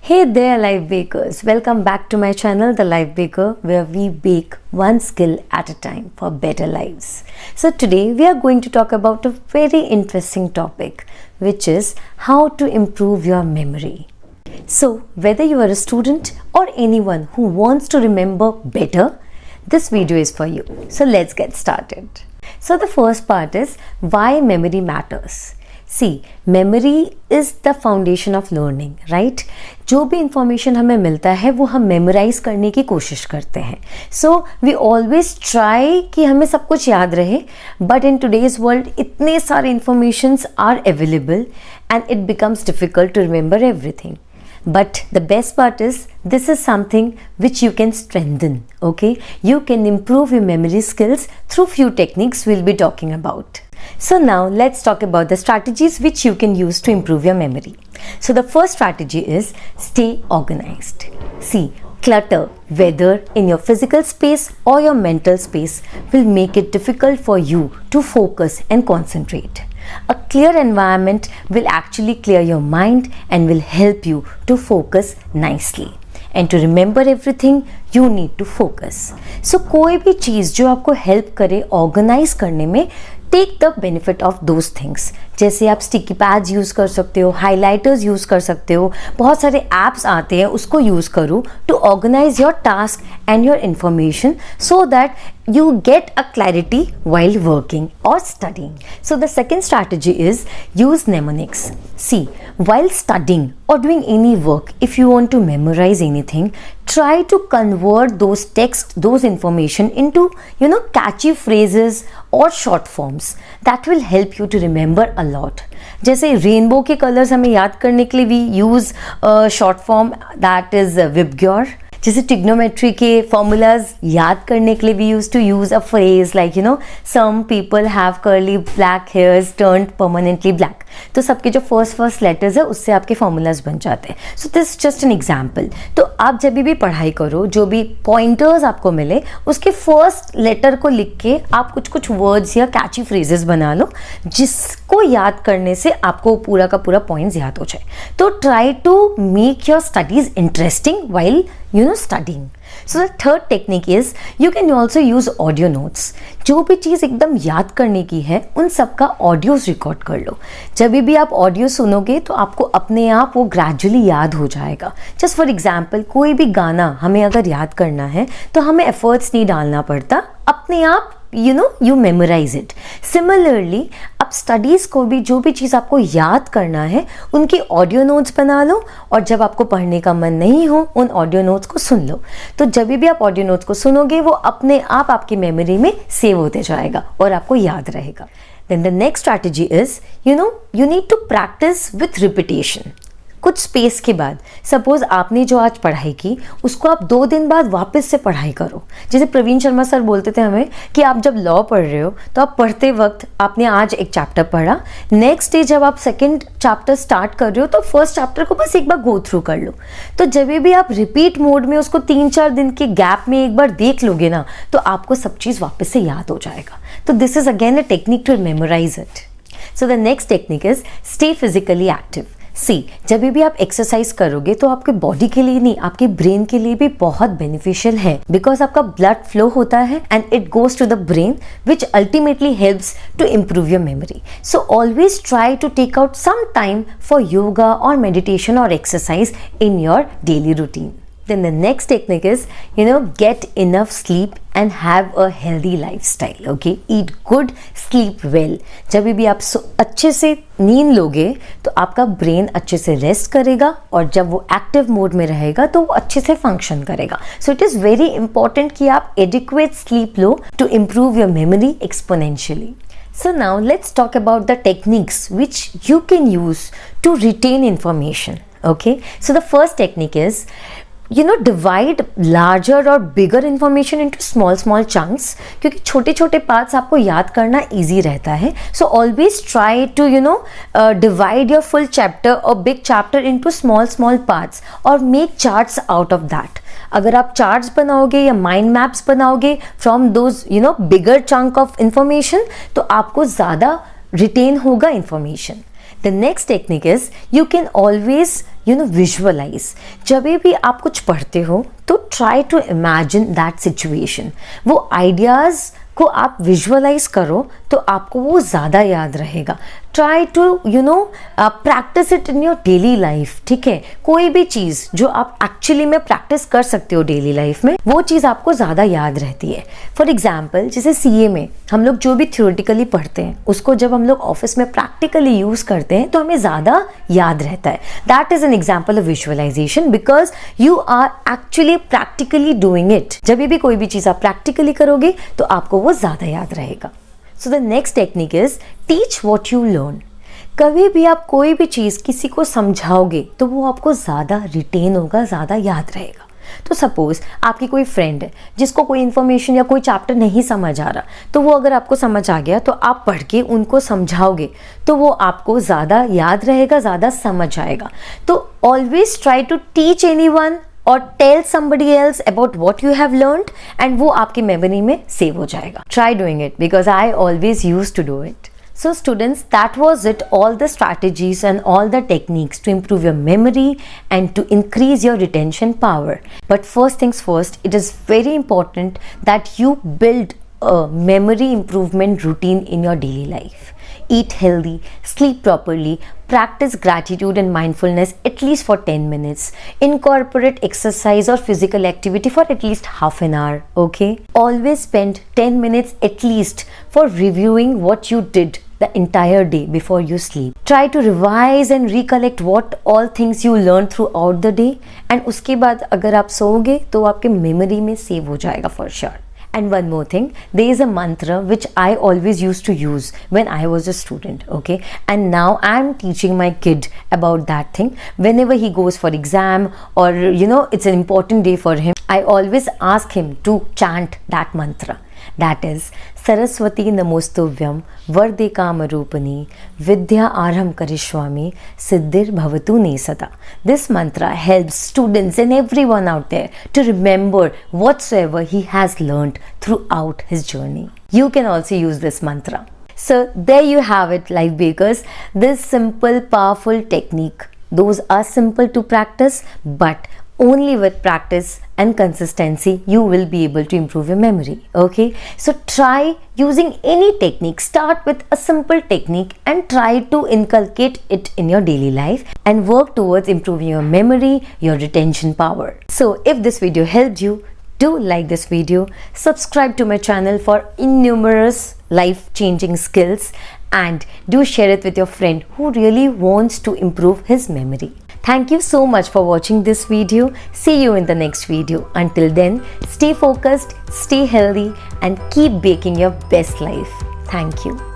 Hey there, Life Bakers! Welcome back to my channel, The Life Baker, where we bake one skill at a time for better lives. So, today we are going to talk about a very interesting topic, which is how to improve your memory. So, whether you are a student or anyone who wants to remember better, this video is for you. So, let's get started. So, the first part is why memory matters. See, memory is the foundation of learning, right? जो भी information हमें मिलता है वो हम memorise करने की कोशिश करते हैं. सो वी ऑलवेज ट्राई कि हमें सब कुछ याद रहे, बट इन टुडेज वर्ल्ड इतने सारे informations are available and it becomes difficult to remember everything. But the best part is this is something which you can strengthen, okay? You can improve your memory skills through few techniques we'll be talking about. So now let's talk about the strategies which you can use to improve your memory. So the first strategy is stay organized. See, clutter, whether in your physical space or your mental space, will make it difficult for you to focus and concentrate. A clear environment will actually clear your mind and will help you to focus nicely. And to remember everything, you need to focus. So कोई भी चीज़ जो आपको help करे organize करने में, take the benefit of those things. जैसे आप sticky pads use कर सकते हो, हाईलाइटर्स यूज़ कर सकते हो, बहुत सारे ऐप्स आते हैं, उसको यूज़ करो to organise your task and your information so that you get a clarity while working or studying. So the second strategy is use mnemonics. See, while studying or doing any work, if you want to memorize anything, try to convert those text, those information into, catchy phrases or short forms. That will help you to remember a lot. जैसे rainbow के colours हमें याद करने के लिए we use short form that is VIBGYOR. जैसे trigonometry के formulas याद करने के लिए we use to use a phrase like some people have curly black hairs turned permanently black. तो सबके जो फर्स्ट लेटर्स है उससे आपके फॉर्मूलाज बन जाते हैं. So this just an example. तो आप जब भी पढ़ाई करो, जो भी पॉइंटर्स आपको मिले उसके फर्स्ट लेटर को लिख के आप कुछ वर्ड्स या कैची फ्रेजेस बना लो जिसको याद करने से आपको पूरा का पूरा पॉइंट्स याद हो जाए. तो try to make your studies interesting while studying. So the third technique is you can also use audio notes. जो भी चीज़ एकदम याद करने की है उन सब का ऑडियोज रिकॉर्ड कर लो. जब भी आप ऑडियो सुनोगे तो आपको अपने आप वो ग्रेजुअली याद हो जाएगा. जस्ट फॉर एग्जाम्पल, कोई भी गाना हमें अगर याद करना है तो हमें एफर्ट्स नहीं डालना पड़ता, अपने आप you memorize it. Similarly, अब स्टडीज़ को भी जो भी चीज़ आपको याद करना है उनकी ऑडियो नोट्स बना लो और जब आपको पढ़ने का मन नहीं हो उन ऑडियो नोट्स को सुन लो. तो जब भी आप ऑडियो नोट्स को सुनोगे वो अपने आप आपकी मेमोरी में सेव होते जाएगा और आपको याद रहेगा. Then the next strategy is, you need to practice with repetition. कुछ स्पेस के बाद, सपोज आपने जो आज पढ़ाई की उसको आप 2 दिन बाद वापस से पढ़ाई करो. जैसे प्रवीण शर्मा सर बोलते थे हमें कि आप जब लॉ पढ़ रहे हो तो आप पढ़ते वक्त आपने आज एक चैप्टर पढ़ा, नेक्स्ट डे जब आप सेकंड चैप्टर स्टार्ट कर रहे हो तो फर्स्ट चैप्टर को बस एक बार गो थ्रू कर लो. तो जब भी आप रिपीट मोड में उसको 3-4 दिन के गैप में एक बार देख लोगे ना तो आपको सब चीज़ वापस से याद हो जाएगा. तो this is again a technique to memorize it. So the next technique is stay physically active. See, जब भी आप एक्सरसाइज करोगे तो आपके बॉडी के लिए नहीं, आपके ब्रेन के लिए भी बहुत बेनिफिशियल है, बिकॉज आपका ब्लड फ्लो होता है and it goes to the brain which ultimately helps to improve your memory. So always try to take out some time for yoga और मेडिटेशन और exercise in your daily routine. Then the next technique is, get enough sleep and have a healthy lifestyle, okay? Eat good, sleep well. जब भी आप अच्छे से नींद लोगे तो आपका ब्रेन अच्छे से रेस्ट करेगा और जब वो एक्टिव मोड में रहेगा तो वो अच्छे से फंक्शन करेगा. So it is very important कि आप एडिक्वेट स्लीप लो to improve your memory exponentially. So now let's talk about the techniques which you can use to retain information, okay? So the first technique is, divide larger or bigger information into small chunks, क्योंकि छोटे छोटे parts आपको याद करना easy रहता है. So always try to divide your full chapter or big chapter into small parts or make charts out of that. अगर आप चार्ट्स बनाओगे या माइंड मैप्स बनाओगे from those bigger chunk of information तो आपको ज़्यादा रिटेन होगा information. The next technique is you can always visualise. जब भी आप कुछ पढ़ते हो तो try to imagine that situation. वो आइडियाज़ को आप विजुअलाइज करो तो आपको वो ज़्यादा याद रहेगा। Try to practise it in your daily life. ठीक है, कोई भी चीज़ जो आप एक्चुअली में प्रैक्टिस कर सकते हो डेली लाइफ में, वो चीज़ आपको ज़्यादा याद रहती है। फॉर एग्जाम्पल, जैसे सीए में हम लोग जो भी थ्योरेटिकली पढ़ते हैं उसको जब हम लोग ऑफिस में प्रैक्टिकली यूज़ करते हैं तो हमें ज़्यादा याद रहता है। That is an example of visualisation because you are actually practically doing it. जब भी कोई भी चीज़ आप प्रैक्टिकली करोगे तो आपको वो ज़्यादा याद रहेगा। सो the next technique is teach what you learn. कभी भी आप कोई भी चीज़ किसी को समझाओगे तो वो आपको ज़्यादा रिटेन होगा, ज़्यादा याद रहेगा। तो सपोज आपकी कोई फ्रेंड है जिसको कोई इन्फॉर्मेशन या कोई चैप्टर नहीं समझ आ रहा, तो वो अगर आपको समझ आ गया तो आप पढ़ के उनको समझाओगे तो वो आपको ज़्यादा याद रहेगा, ज़्यादा समझ आएगा। तो always try to teach anyone और tell somebody else about what you have learned and वो आपकी मेमोरी में सेव हो जाएगा। Try doing it because I always used to do it. So students, that was it, all the strategies and all the techniques to improve your memory and to increase your retention power. But first things first, it is very important that you build a memory improvement routine in your daily life. Eat healthy, sleep properly, practice gratitude and mindfulness at least for 10 minutes. Incorporate exercise or physical activity for at least half an hour, okay? Always spend 10 minutes at least for reviewing what you did the entire day before you sleep. Try to revise and recollect what all things you learned throughout the day and उसके बाद अगर आप सोओगे तो आपके memory में save हो जाएगा for sure. And one more thing, there is a mantra which I always used to use when I was a student, okay? And now I'm teaching my kid about that thing. Whenever he goes for exam or it's an important day for him, I always ask him to chant that mantra. That is, Saraswati Namostuvyam Varde Kamarupani Vidya Arham Karishwami Siddhir Bhavatu Nesada. This mantra helps students and everyone out there to remember whatsoever he has learned throughout his journey. You can also use this mantra. So there you have it, life bakers. This simple, powerful technique. Those are simple to practice, but only with practice and consistency you will be able to improve your memory. Okay, so try using any technique. Start with a simple technique and try to inculcate it in your daily life and work towards improving your memory, your retention power. So if this video helped you, do like this video, subscribe to my channel for innumerous life changing skills, and do share it with your friend who really wants to improve his memory. Thank you so much for watching this video. See you in the next video. Until then, stay focused, stay healthy, and keep baking your best life. Thank you.